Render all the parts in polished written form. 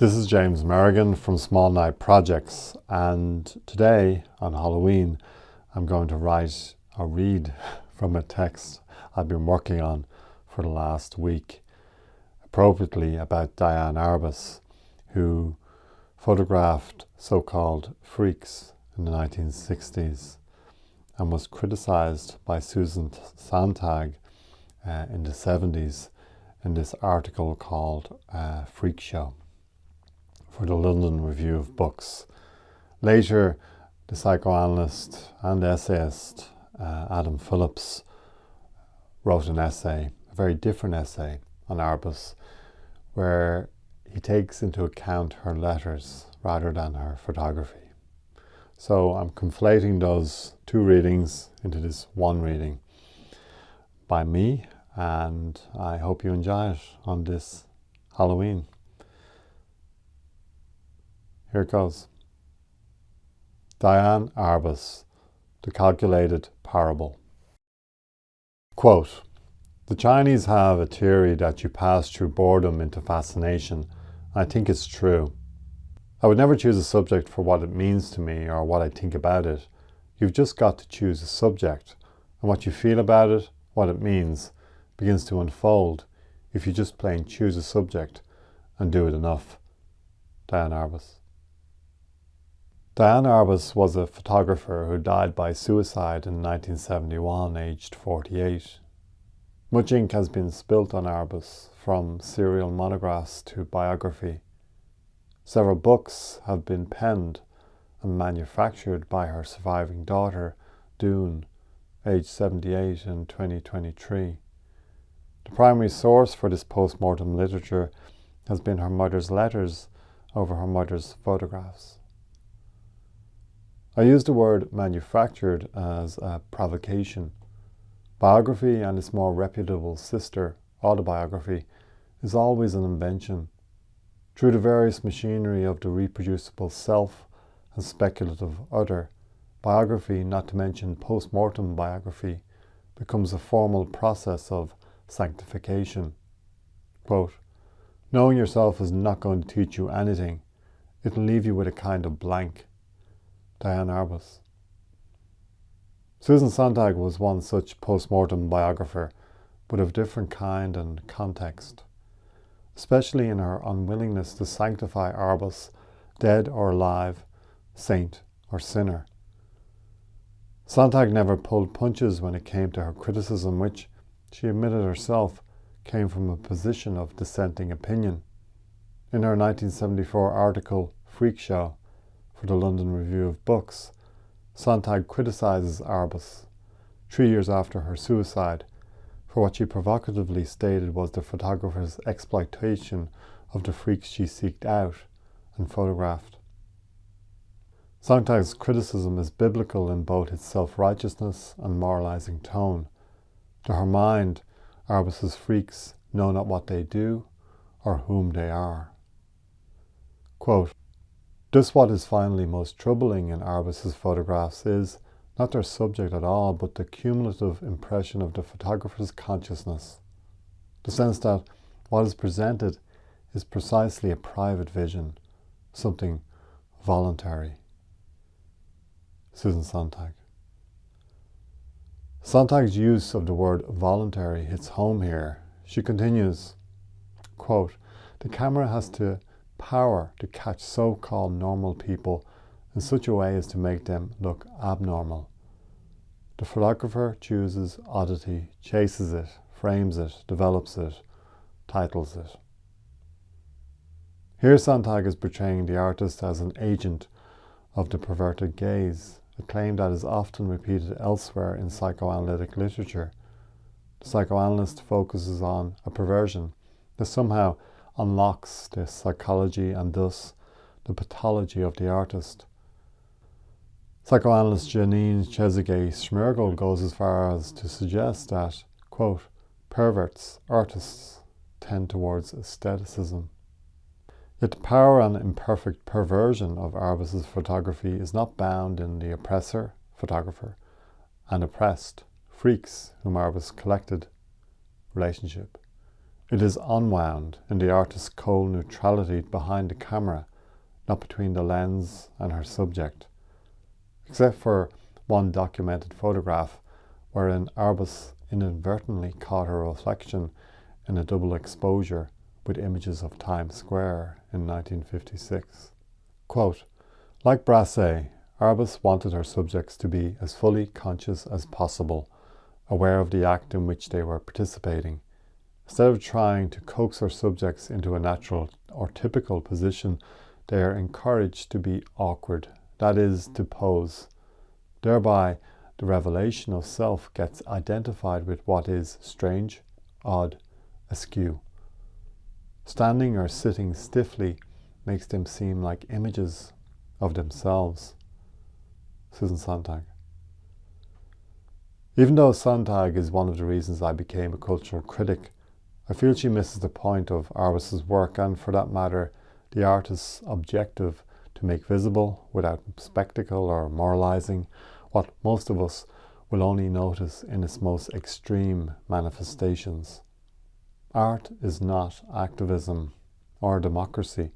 This is James Merrigan from Small Night Projects, and today on Halloween I'm going to write or read from a text I've been working on for the last week, appropriately about Diane Arbus, who photographed so-called freaks in the 1960s and was criticised by Susan Sontag in the 70s in this article called Freak Show for the London Review of Books. Later, the psychoanalyst and essayist Adam Phillips wrote an essay, a very different essay on Arbus, where he takes into account her letters rather than her photography. So I'm conflating those two readings into this one reading by me, and I hope you enjoy it on this Halloween. Here it goes. Diane Arbus, The Calculated Parable. Quote, "The Chinese have a theory that you pass through boredom into fascination. I think it's true. I would never choose a subject for what it means to me or what I think about it. You've just got to choose a subject, and what you feel about it, what it means, begins to unfold if you just plain choose a subject and do it enough." Diane Arbus. Diane Arbus was a photographer who died by suicide in 1971, aged 48. Much ink has been spilt on Arbus, from serial monographs to biography. Several books have been penned and manufactured by her surviving daughter, Dune, aged 78 in 2023. The primary source for this post-mortem literature has been her mother's letters over her mother's photographs. I use the word manufactured as a provocation. Biography and its more reputable sister, autobiography, is always an invention. Through the various machinery of the reproducible self and speculative other, biography, not to mention post-mortem biography, becomes a formal process of sanctification. Quote, "Knowing yourself is not going to teach you anything. It'll leave you with a kind of blank." Diane Arbus. Susan Sontag was one such post-mortem biographer, but of different kind and context, especially in her unwillingness to sanctify Arbus, dead or alive, saint or sinner. Sontag never pulled punches when it came to her criticism, which, she admitted herself, came from a position of dissenting opinion. In her 1974 article, Freak Show, for the London Review of Books, Sontag criticises Arbus, 3 years after her suicide, for what she provocatively stated was the photographer's exploitation of the freaks she seeked out and photographed. Sontag's criticism is biblical in both its self-righteousness and moralizing tone. To her mind, Arbus's freaks know not what they do or whom they are. Quote, "Just what is finally most troubling in Arbus's photographs is not their subject at all, but the cumulative impression of the photographer's consciousness. The sense that what is presented is precisely a private vision, something voluntary." Susan Sontag. Sontag's use of the word voluntary hits home here. She continues, quote, "The camera has the power to catch so-called normal people in such a way as to make them look abnormal. The photographer chooses oddity, chases it, frames it, develops it, titles it." Here Sontag is portraying the artist as an agent of the perverted gaze, a claim that is often repeated elsewhere in psychoanalytic literature. The psychoanalyst focuses on a perversion that somehow unlocks the psychology and thus the pathology of the artist. Psychoanalyst Janine Chezigay-Schmergel goes as far as to suggest that, quote, "Perverts, artists, tend towards aestheticism." Yet the power and imperfect perversion of Arbus's photography is not bound in the oppressor, photographer, and oppressed, freaks whom Arbus collected, relationship. It is unwound in the artist's cold neutrality behind the camera, not between the lens and her subject. Except for one documented photograph wherein Arbus inadvertently caught her reflection in a double exposure with images of Times Square in 1956. Quote, like Brassais, Arbus wanted her subjects to be as fully conscious as possible, aware of the act in which they were participating. Instead of trying to coax her subjects into a natural or typical position, they are encouraged to be awkward, that is, to pose. Thereby, the revelation of self gets identified with what is strange, odd, askew. Standing or sitting stiffly makes them seem like images of themselves. Susan Sontag. Even though Sontag is one of the reasons I became a cultural critic, I feel she misses the point of Arbus's work and, for that matter, the artist's objective to make visible, without spectacle or moralizing, what most of us will only notice in its most extreme manifestations. Art is not activism or democracy.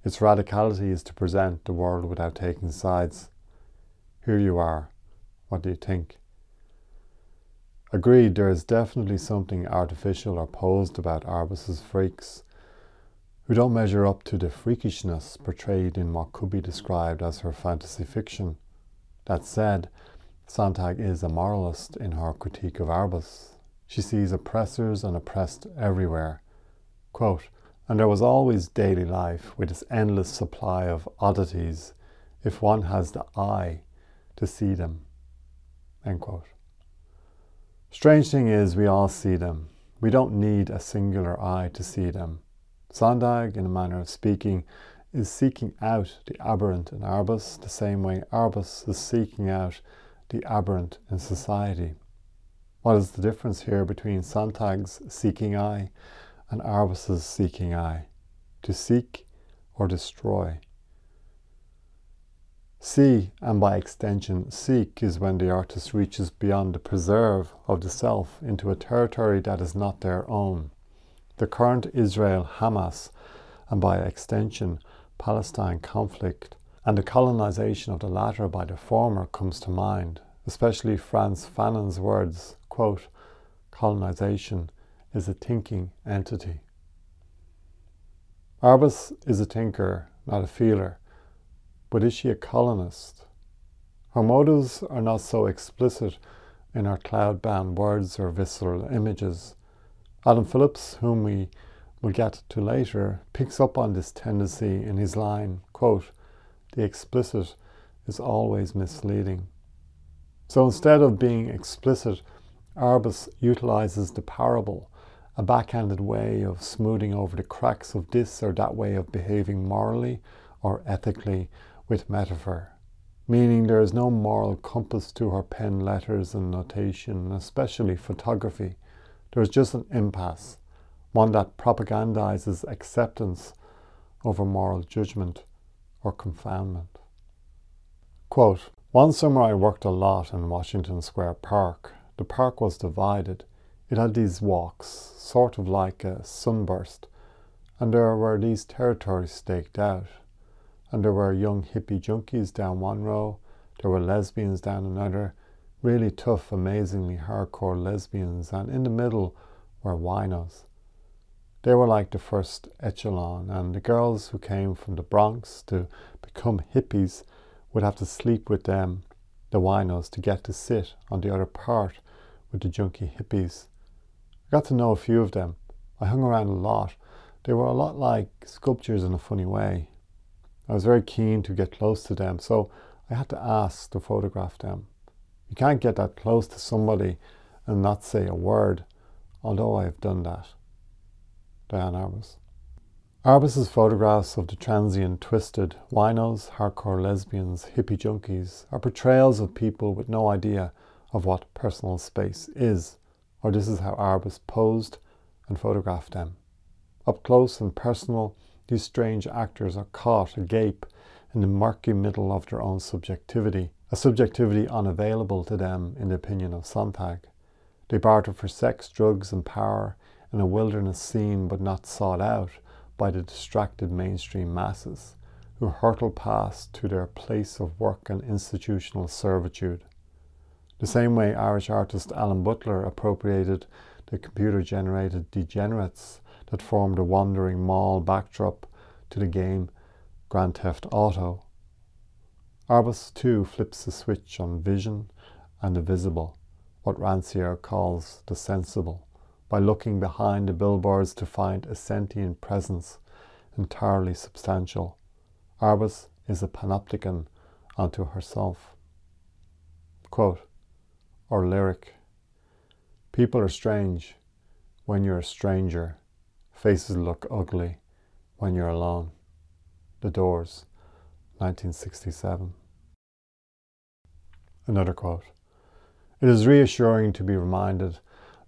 Its radicality is to present the world without taking sides. Here you are. What do you think? Agreed, there is definitely something artificial or posed about Arbus's freaks, who don't measure up to the freakishness portrayed in what could be described as her fantasy fiction. That said, Sontag is a moralist in her critique of Arbus. She sees oppressors and oppressed everywhere. Quote, and there was always daily life with its endless supply of oddities, if one has the eye to see them. End quote. Strange thing is, we all see them. We don't need a singular eye to see them. Sontag, in a manner of speaking, is seeking out the aberrant in Arbus the same way Arbus is seeking out the aberrant in society. What is the difference here between Sontag's seeking eye and Arbus's seeking eye? To seek or destroy? See, and by extension seek, is when the artist reaches beyond the preserve of the self into a territory that is not their own. The current Israel-Hamas, and by extension Palestine conflict, and the colonization of the latter by the former comes to mind, especially Frantz Fanon's words, quote, colonization is a thinking entity. Arbus is a thinker, not a feeler, but is she a colonist? Her motives are not so explicit in her cloud-bound words or visceral images. Adam Phillips, whom we will get to later, picks up on this tendency in his line, quote, the explicit is always misleading. So instead of being explicit, Arbus utilizes the parable, a backhanded way of smoothing over the cracks of this or that way of behaving morally or ethically with metaphor, meaning there is no moral compass to her pen letters and notation, especially photography. There is just an impasse, one that propagandizes acceptance over moral judgment or confoundment. Quote, one summer I worked a lot in Washington Square Park. The park was divided. It had these walks, sort of like a sunburst, and there were these territories staked out. And there were young hippie junkies down one row, there were lesbians down another, really tough, amazingly hardcore lesbians, and in the middle were winos. They were like the first echelon, and the girls who came from the Bronx to become hippies would have to sleep with them, the winos, to get to sit on the other part with the junkie hippies. I got to know a few of them. I hung around a lot. They were a lot like sculptures in a funny way. I was very keen to get close to them, so I had to ask to photograph them. You can't get that close to somebody and not say a word, although I have done that. Diane Arbus. Arbus's photographs of the transient, twisted winos, hardcore lesbians, hippie junkies are portrayals of people with no idea of what personal space is, or this is how Arbus posed and photographed them. Up close and personal, these strange actors are caught agape in the murky middle of their own subjectivity, a subjectivity unavailable to them in the opinion of Sontag. They barter for sex, drugs and power in a wilderness seen but not sought out by the distracted mainstream masses who hurtle past to their place of work and institutional servitude. The same way Irish artist Alan Butler appropriated the computer-generated degenerates that formed a wandering mall backdrop to the game Grand Theft Auto. Arbus too flips the switch on vision and the visible, what Rancière calls the sensible, by looking behind the billboards to find a sentient presence, entirely substantial. Arbus is a panopticon unto herself. Quote, or lyric, people are strange when you're a stranger. Faces look ugly when you're alone. The Doors, 1967. Another quote. It is reassuring to be reminded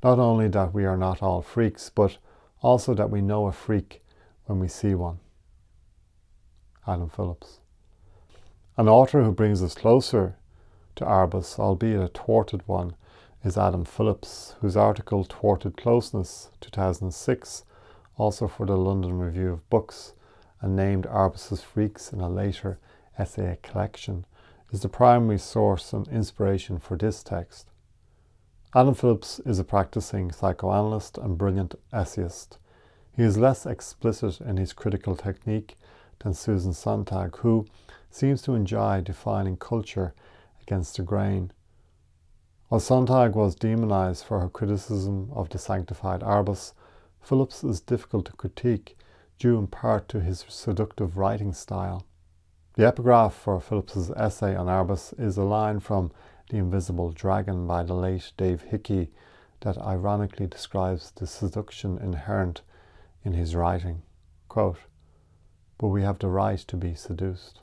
not only that we are not all freaks, but also that we know a freak when we see one. Adam Phillips. An author who brings us closer to Arbus, albeit a thwarted one, is Adam Phillips, whose article Thwarted Closeness, 2006, also for the London Review of Books, and named Arbus's Freaks in a later essay collection, is the primary source and inspiration for this text. Adam Phillips is a practicing psychoanalyst and brilliant essayist. He is less explicit in his critical technique than Susan Sontag, who seems to enjoy defining culture against the grain. While Sontag was demonized for her criticism of the sanctified Arbus, Phillips is difficult to critique, due in part to his seductive writing style. The epigraph for Phillips's essay on Arbus is a line from The Invisible Dragon by the late Dave Hickey that ironically describes the seduction inherent in his writing. Quote, but we have the right to be seduced.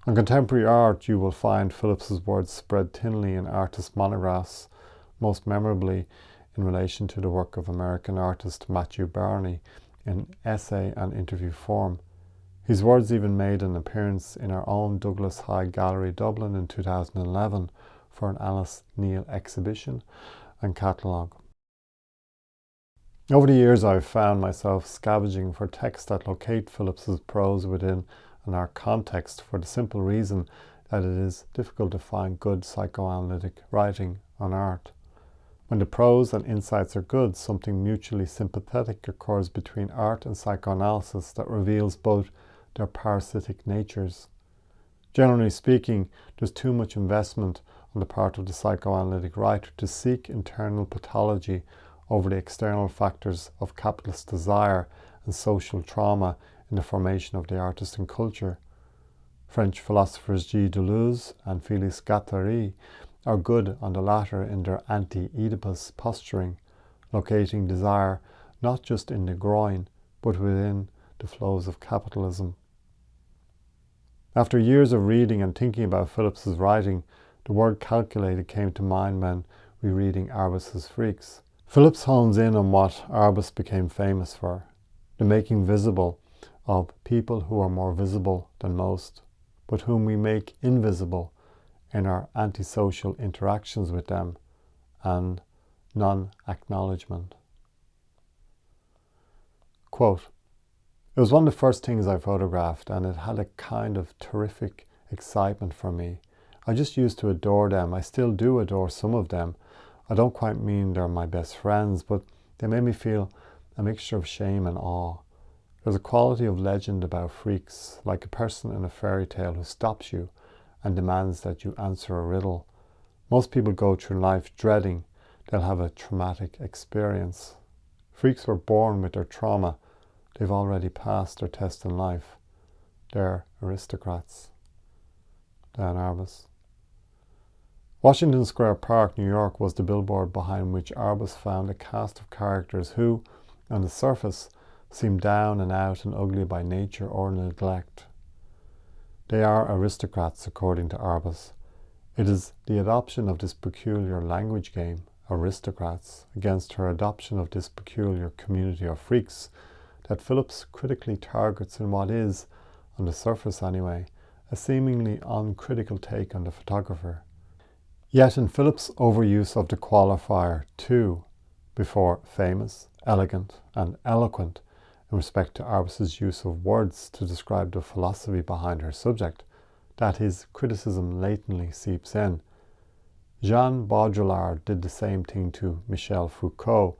On contemporary art, you will find Phillips's words spread thinly in artist monographs, most memorably in relation to the work of American artist Matthew Barney in essay and interview form. His words even made an appearance in our own Douglas Hyde Gallery, Dublin in 2011 for an Alice Neal exhibition and catalogue. Over the years, I've found myself scavenging for texts that locate Phillips's prose within an art context for the simple reason that it is difficult to find good psychoanalytic writing on art. When the prose and insights are good, something mutually sympathetic occurs between art and psychoanalysis that reveals both their parasitic natures. Generally speaking, there's too much investment on the part of the psychoanalytic writer to seek internal pathology over the external factors of capitalist desire and social trauma in the formation of the artist and culture. French philosophers Gilles Deleuze and Félix Guattari are good on the latter in their anti-Oedipus posturing, locating desire not just in the groin, but within the flows of capitalism. After years of reading and thinking about Phillips's writing, the word calculated came to mind when rereading Arbus's Freaks. Phillips hones in on what Arbus became famous for, the making visible of people who are more visible than most, but whom we make invisible in our antisocial interactions with them and non-acknowledgement. Quote, it was one of the first things I photographed, and it had a kind of terrific excitement for me. I just used to adore them. I still do adore some of them. I don't quite mean they're my best friends, but they made me feel a mixture of shame and awe. There's a quality of legend about freaks, like a person in a fairy tale who stops you and demands that you answer a riddle. Most people go through life dreading they'll have a traumatic experience. Freaks were born with their trauma. They've already passed their test in life. They're aristocrats. Diane Arbus. Washington Square Park, New York was the billboard behind which Arbus found a cast of characters who, on the surface, seemed down and out and ugly by nature or neglect. They are aristocrats, according to Arbus. It is the adoption of this peculiar language game, aristocrats, against her adoption of this peculiar community of freaks, that Phillips critically targets in what is, on the surface anyway, a seemingly uncritical take on the photographer. Yet in Phillips' overuse of the qualifier too, before famous, elegant, and eloquent in respect to Arbus's use of words to describe the philosophy behind her subject, that his criticism latently seeps in. Jean Baudrillard did the same thing to Michel Foucault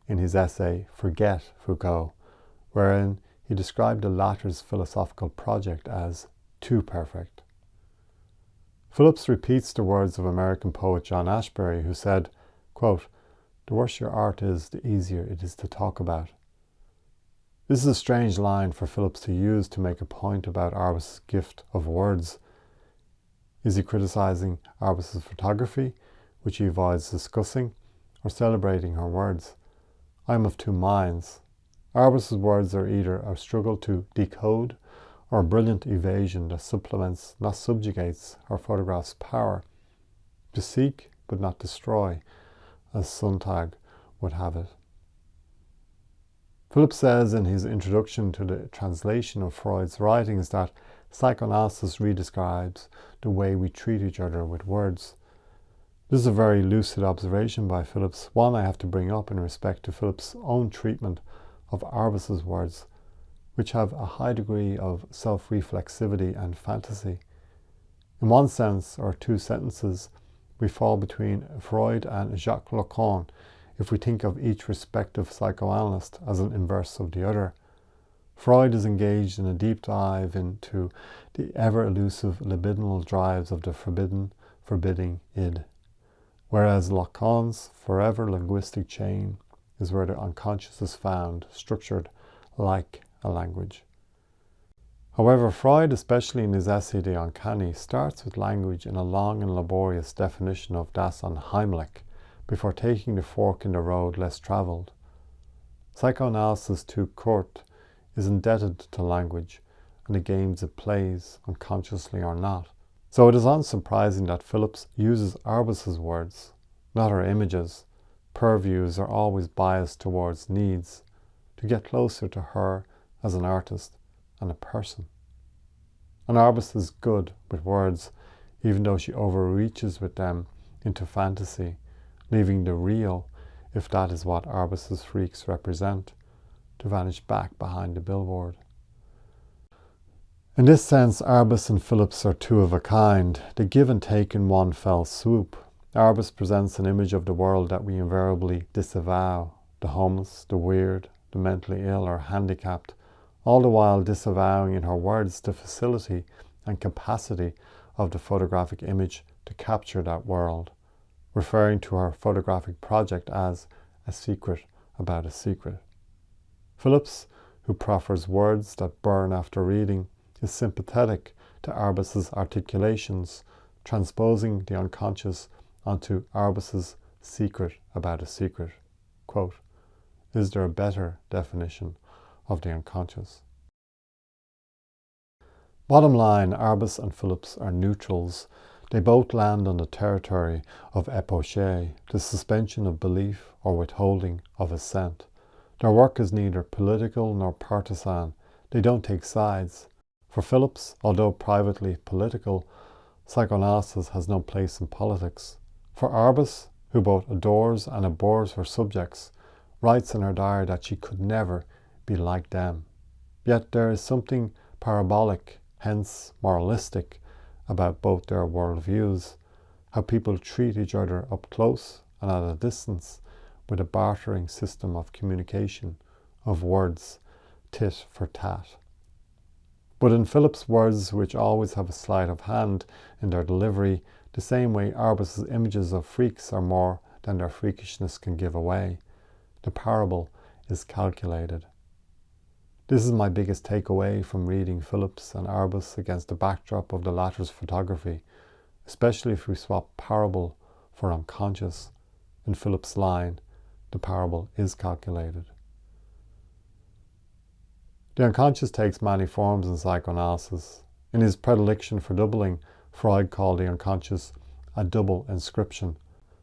in his essay Forget Foucault, wherein he described the latter's philosophical project as too perfect. Phillips repeats the words of American poet John Ashbery, who said, quote, "The worse your art is, the easier it is to talk about." This is a strange line for Phillips to use to make a point about Arbus's gift of words. Is he criticizing Arbus's photography, which he avoids discussing, or celebrating her words? I am of two minds. Arbus's words are either a struggle to decode or a brilliant evasion that supplements, not subjugates, her photograph's power. To seek, but not destroy, as Sontag would have it. Phillips says in his introduction to the translation of Freud's writings that psychoanalysis redescribes the way we treat each other with words. This is a very lucid observation by Phillips, one I have to bring up in respect to Phillips' own treatment of Arbus's words, which have a high degree of self-reflexivity and fantasy. In one sense, or two sentences, we fall between Freud and Jacques Lacan if we think of each respective psychoanalyst as an inverse of the other. Freud is engaged in a deep dive into the ever-elusive libidinal drives of the forbidding id, whereas Lacan's forever linguistic chain is where the unconscious is found, structured like a language. However, Freud, especially in his essay The Uncanny, starts with language in a long and laborious definition of das Unheimlich before taking the fork in the road less travelled. Psychoanalysis to Kurt is indebted to language and the games it plays, unconsciously or not. So it is unsurprising that Phillips uses Arbus's words, not her images. Purviews are always biased towards needs, to get closer to her as an artist and a person. And Arbus is good with words, even though she overreaches with them into fantasy, leaving the real, if that is what Arbus's freaks represent, to vanish back behind the billboard. In this sense, Arbus and Phillips are two of a kind. They give and take in one fell swoop. Arbus presents an image of the world that we invariably disavow, the homeless, the weird, the mentally ill or handicapped, all the while disavowing in her words the facility and capacity of the photographic image to capture that world, referring to her photographic project as a secret about a secret. Phillips, who proffers words that burn after reading, is sympathetic to Arbus's articulations, transposing the unconscious onto Arbus's secret about a secret. Quote, "Is there a better definition of the unconscious?" Bottom line, Arbus and Phillips are neutrals. They both land on the territory of epoché, the suspension of belief or withholding of assent. Their work is neither political nor partisan. They don't take sides. For Phillips, although privately political, psychoanalysis has no place in politics. For Arbus, who both adores and abhors her subjects, writes in her diary that she could never be like them. Yet there is something parabolic, hence moralistic, about both their worldviews, how people treat each other up close and at a distance with a bartering system of communication, of words, tit for tat. But in Phillips' words, which always have a sleight of hand in their delivery, the same way Arbus's images of freaks are more than their freakishness can give away, the parable is calculated. This is my biggest takeaway from reading Phillips and Arbus against the backdrop of the latter's photography, especially if we swap parable for unconscious. In Phillips' line, the parable is calculated. The unconscious takes many forms in psychoanalysis. In his predilection for doubling, Freud called the unconscious a double inscription.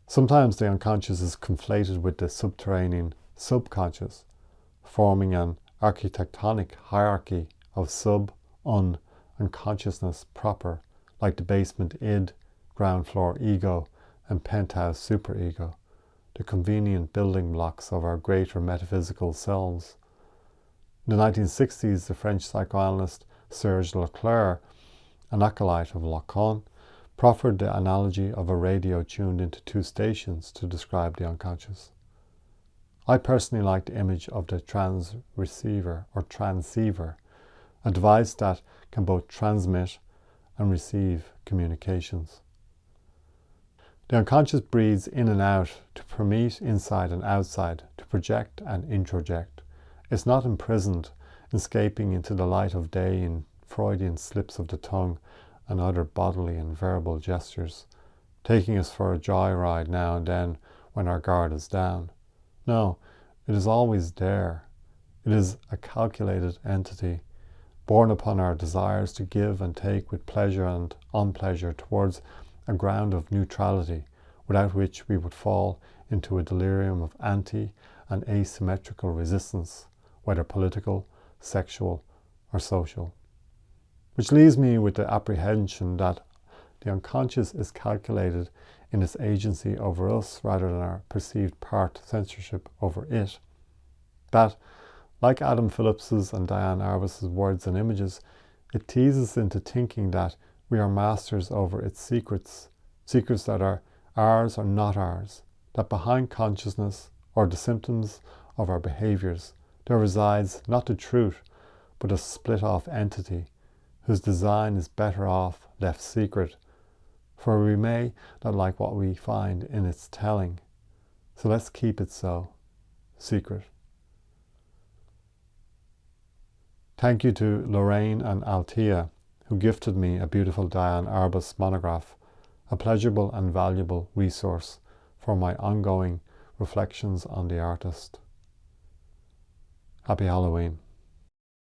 Sometimes the unconscious is conflated with the subterranean subconscious, forming an architectonic hierarchy of sub, un, and consciousness proper, like the basement id, ground floor ego, and penthouse superego. the convenient building blocks of our greater metaphysical selves. In the 1960s, the French psychoanalyst Serge Leclerc, an acolyte of Lacan, proffered the analogy of a radio tuned into two stations to describe the unconscious. I personally like the image of the transceiver, a device that can both transmit and receive communications. The unconscious breathes in and out to permeate inside and outside, to project and introject. It's not imprisoned, escaping into the light of day in Freudian slips of the tongue and other bodily and verbal gestures, taking us for a joyride now and then when our guard is down. No, it is always there. It is a calculated entity, born upon our desires to give and take with pleasure and unpleasure towards a ground of neutrality, without which we would fall into a delirium of anti- and asymmetrical resistance, whether political, sexual, or social. Which leaves me with the apprehension that the unconscious is calculated in its agency over us rather than our perceived part censorship over it. That, like Adam Phillips's and Diane Arbus's words and images, it teases into thinking that we are masters over its secrets that are ours or not ours, that behind consciousness or the symptoms of our behaviours there resides not the truth, but a split-off entity whose design is better off left secret, for we may not like what we find in its telling, so let's keep it so, secret. Thank you to Lorraine and Althea, who gifted me a beautiful Diane Arbus monograph, a pleasurable and valuable resource for my ongoing reflections on the artist. Happy Halloween.